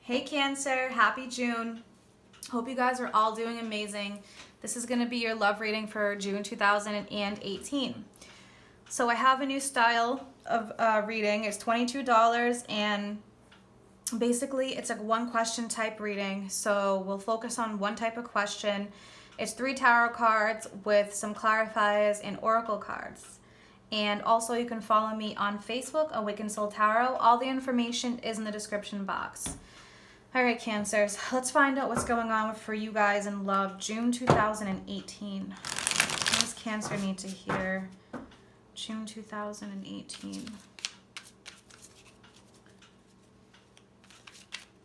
Hey Cancer, happy June. Hope you guys are all doing amazing. This is going to be your love reading for June 2018. So I have a new style of reading. It's $22 and basically it's a one question type reading. So we'll focus on one type of question. It's 3 tarot cards with some clarifiers and oracle cards. And also you can follow me on Facebook, Awakened Soul Tarot. All the information is in the description box. All right, Cancers, let's find out what's going on for you guys in love, June 2018. What does Cancer need to hear? June 2018.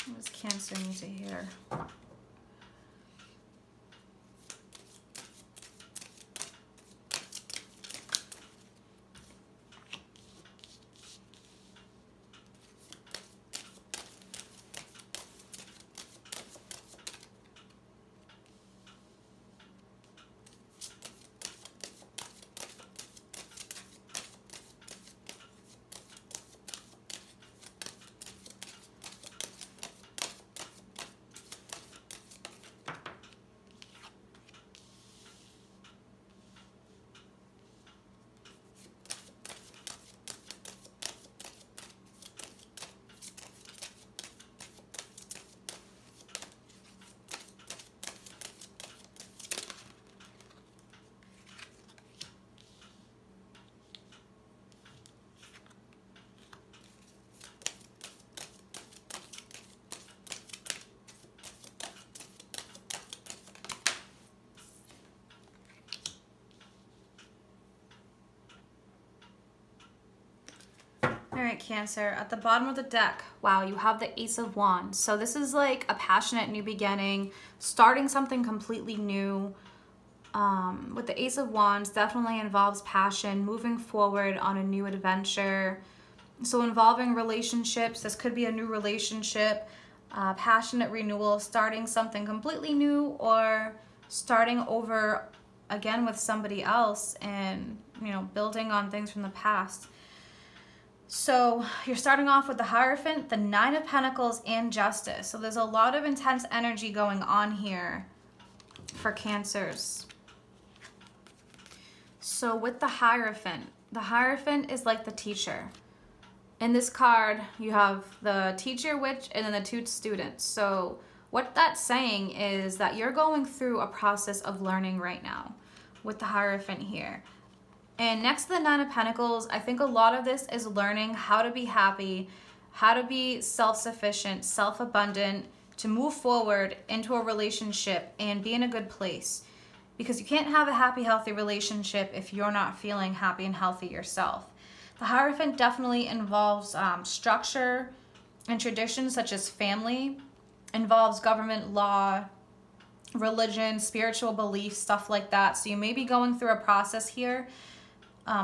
What does Cancer need to hear? All right, Cancer, at the bottom of the deck, wow, you have the Ace of Wands. So this is like a passionate new beginning, starting something completely new. With the Ace of Wands, definitely involves passion, moving forward on a new adventure. So involving relationships, this could be a new relationship, passionate renewal, starting something completely new, or starting over again with somebody else and, you know, building on things from the past. So you're starting off with the Hierophant, the 9 of Pentacles, and Justice. So there's a lot of intense energy going on here for Cancers. So with the Hierophant is like the teacher. In this card, you have the teacher, witch, and then the 2 students. So what that's saying is that you're going through a process of learning right now with the Hierophant here. And next to the 9 of Pentacles, I think a lot of this is learning how to be happy, how to be self-sufficient, self-abundant, to move forward into a relationship and be in a good place. Because you can't have a happy, healthy relationship if you're not feeling happy and healthy yourself. The Hierophant definitely involves structure and traditions such as family, involves government law, religion, spiritual beliefs, stuff like that. So you may be going through a process here.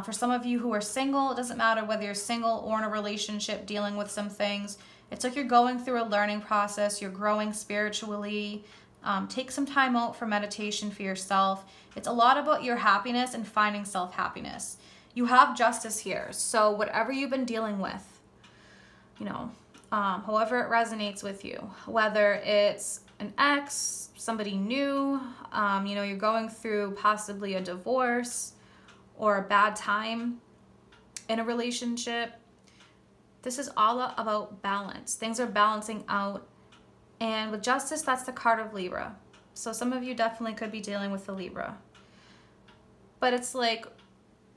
For some of you who are single, it doesn't matter whether you're single or in a relationship dealing with some things. It's like you're going through a learning process. You're growing spiritually. Take some time out for meditation for yourself. It's a lot about your happiness and finding self-happiness. You have Justice here. So whatever you've been dealing with, you know, however it resonates with you, whether it's an ex, somebody new, you know, you're going through possibly a divorce, or a bad time in a relationship. This is all about balance. Things are balancing out. And with Justice, that's the card of Libra. So some of you definitely could be dealing with the Libra. But it's like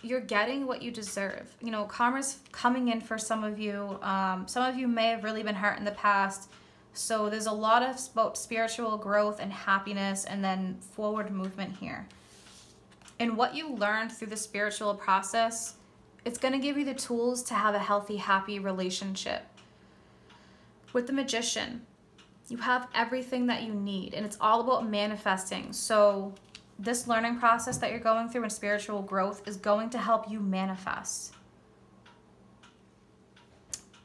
you're getting what you deserve. You know, karma's coming in for some of you. Some of you may have really been hurt in the past. So there's a lot of about spiritual growth and happiness and then forward movement here. And what you learned through the spiritual process, it's going to give you the tools to have a healthy, happy relationship. With the Magician, you have everything that you need, and it's all about manifesting. So this learning process that you're going through in spiritual growth is going to help you manifest.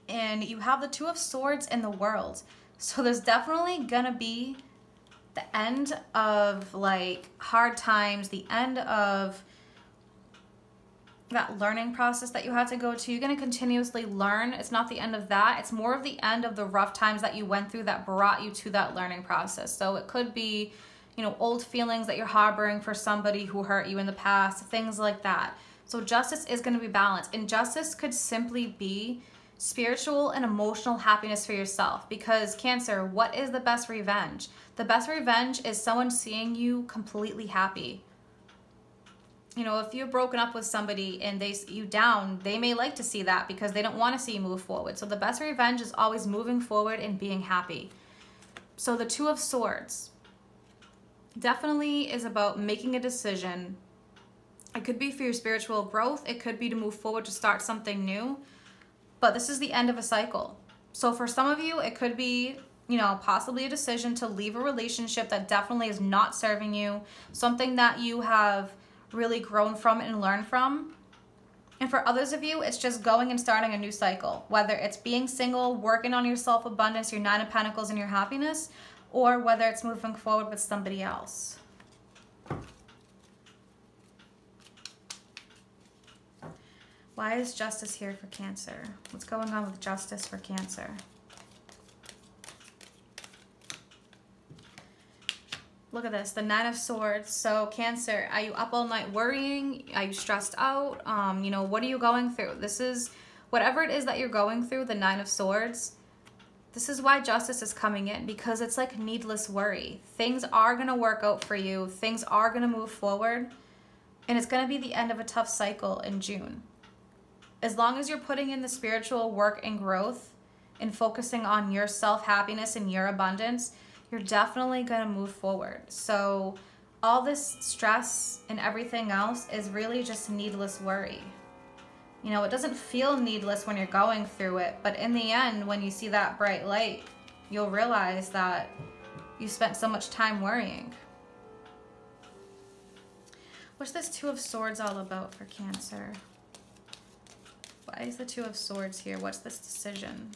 And you have the 2 of Swords in the World. So there's definitely going to be the end of like hard times, the end of that learning process that you had to go to. You're going to continuously learn. It's not the end of that. It's more of the end of the rough times that you went through that brought you to that learning process. So it could be, you know, old feelings that you're harboring for somebody who hurt you in the past, things like that. So justice is going to be balanced. And justice could simply be spiritual and emotional happiness for yourself. Because Cancer, what is the best revenge? The best revenge is someone seeing you completely happy. You know, if you're broken up with somebody and they see you down, they may like to see that because they don't want to see you move forward. So the best revenge is always moving forward and being happy. So the Two of Swords definitely is about making a decision. It could be for your spiritual growth. It could be to move forward, to start something new. But this is the end of a cycle. So for some of you, it could be, you know, possibly a decision to leave a relationship that definitely is not serving you, something that you have really grown from and learned from. And for others of you, it's just going and starting a new cycle, whether it's being single, working on your self-abundance, your Nine of Pentacles, and your happiness, or whether it's moving forward with somebody else. Why is justice here for Cancer? What's going on with justice for Cancer? Look at this, the Nine of Swords. So Cancer, are you up all night worrying? Are you stressed out? You know, what are you going through? This is, whatever it is that you're going through, the Nine of Swords, this is why justice is coming in, because it's like needless worry. Things are going to work out for you. Things are going to move forward. And it's going to be the end of a tough cycle in June. As long as you're putting in the spiritual work and growth and focusing on your self-happiness and your abundance, you're definitely going to move forward. So all this stress and everything else is really just needless worry. You know, it doesn't feel needless when you're going through it, but in the end, when you see that bright light, you'll realize that you spent so much time worrying. What's this Two of Swords all about for Cancer? Why is the Two of Swords here? What's this decision?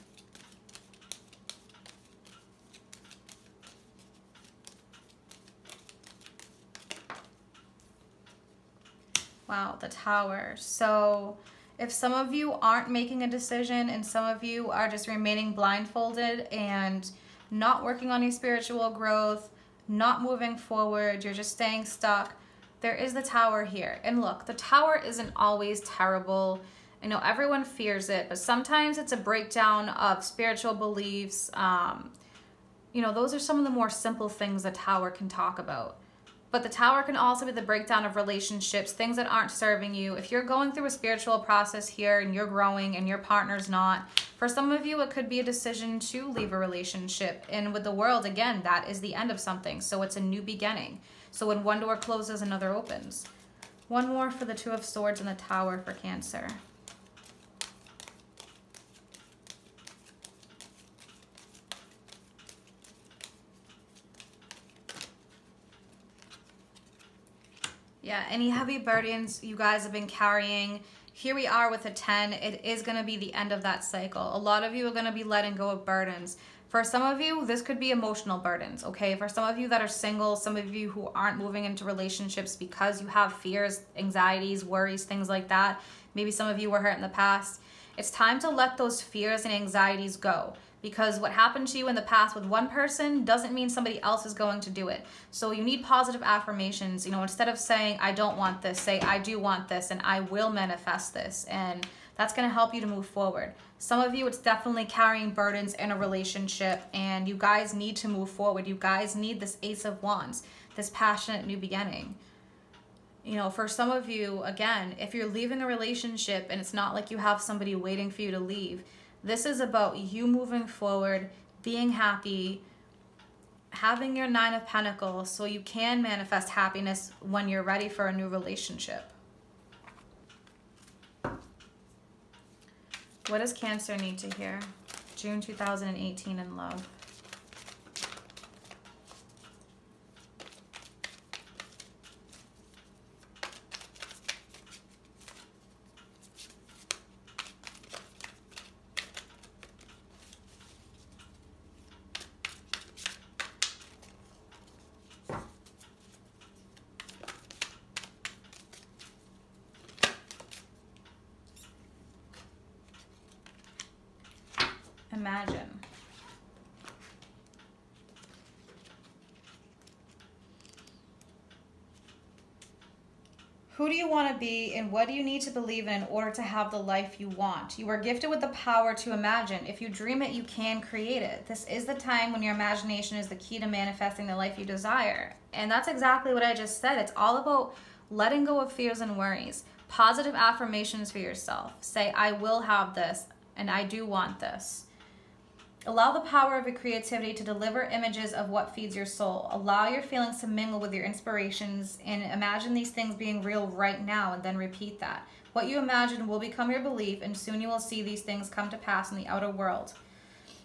Wow, the Tower. So if some of you aren't making a decision and some of you are just remaining blindfolded and not working on your spiritual growth, not moving forward, you're just staying stuck, there is the Tower here. And look, the Tower isn't always terrible. I know everyone fears it, but sometimes it's a breakdown of spiritual beliefs. You know, those are some of the more simple things the Tower can talk about. But the Tower can also be the breakdown of relationships, things that aren't serving you. If you're going through a spiritual process here and you're growing and your partner's not, for some of you, it could be a decision to leave a relationship. And with the World, again, that is the end of something. So it's a new beginning. So when one door closes, another opens. One more for the Two of Swords and the Tower for Cancer. Yeah, any heavy burdens you guys have been carrying, here we are with a 10. It is going to be the end of that cycle. A lot of you are going to be letting go of burdens. For some of you, this could be emotional burdens, okay? For some of you that are single, some of you who aren't moving into relationships because you have fears, anxieties, worries, things like that. Maybe some of you were hurt in the past. It's time to let those fears and anxieties go. Because what happened to you in the past with one person doesn't mean somebody else is going to do it. So you need positive affirmations. You know, instead of saying, I don't want this, say, I do want this and I will manifest this. And that's going to help you to move forward. Some of you, it's definitely carrying burdens in a relationship and you guys need to move forward. You guys need this Ace of Wands, this passionate new beginning. You know, for some of you, again, if you're leaving a relationship and it's not like you have somebody waiting for you to leave, this is about you moving forward, being happy, having your Nine of Pentacles so you can manifest happiness when you're ready for a new relationship. What does Cancer need to hear? June 2018 in love. Imagine. Who do you want to be, and what do you need to believe in order to have the life you want? You are gifted with the power to imagine. If you dream it, you can create it. This is the time when your imagination is the key to manifesting the life you desire. And that's exactly what I just said. It's all about letting go of fears and worries. Positive affirmations for yourself. Say, I will have this, and I do want this. Allow the power of your creativity to deliver images of what feeds your soul. Allow your feelings to mingle with your inspirations and imagine these things being real right now, and then repeat that. What you imagine will become your belief, and soon you will see these things come to pass in the outer world.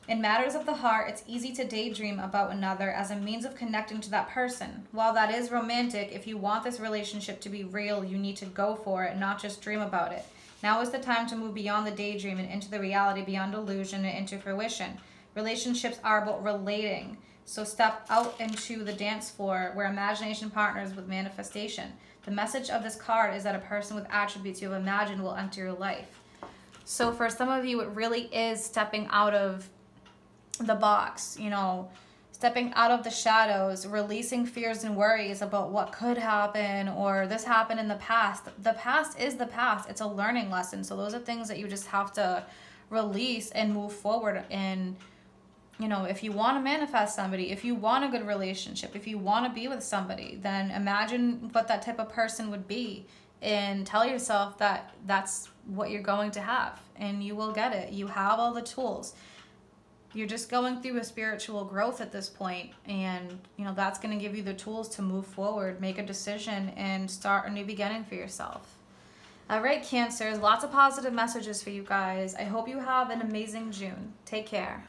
In matters of the heart, it's easy to daydream about another as a means of connecting to that person. While that is romantic, if you want this relationship to be real, you need to go for it, not just dream about it. Now is the time to move beyond the daydream and into the reality, beyond illusion and into fruition. Relationships are about relating. So step out into the dance floor where imagination partners with manifestation. The message of this card is that a person with attributes you have imagined will enter your life. So for some of you, it really is stepping out of the box, you know, stepping out of the shadows, releasing fears and worries about what could happen or this happened in the past. The past is the past. It's a learning lesson. So those are things that you just have to release and move forward. And, you know, if you want to manifest somebody, if you want a good relationship, if you want to be with somebody, then imagine what that type of person would be and tell yourself that that's what you're going to have, and you will get it. You have all the tools. You're just going through a spiritual growth at this point, and you know that's going to give you the tools to move forward, make a decision, and start a new beginning for yourself. All right, Cancers, lots of positive messages for you guys. I hope you have an amazing June. Take care.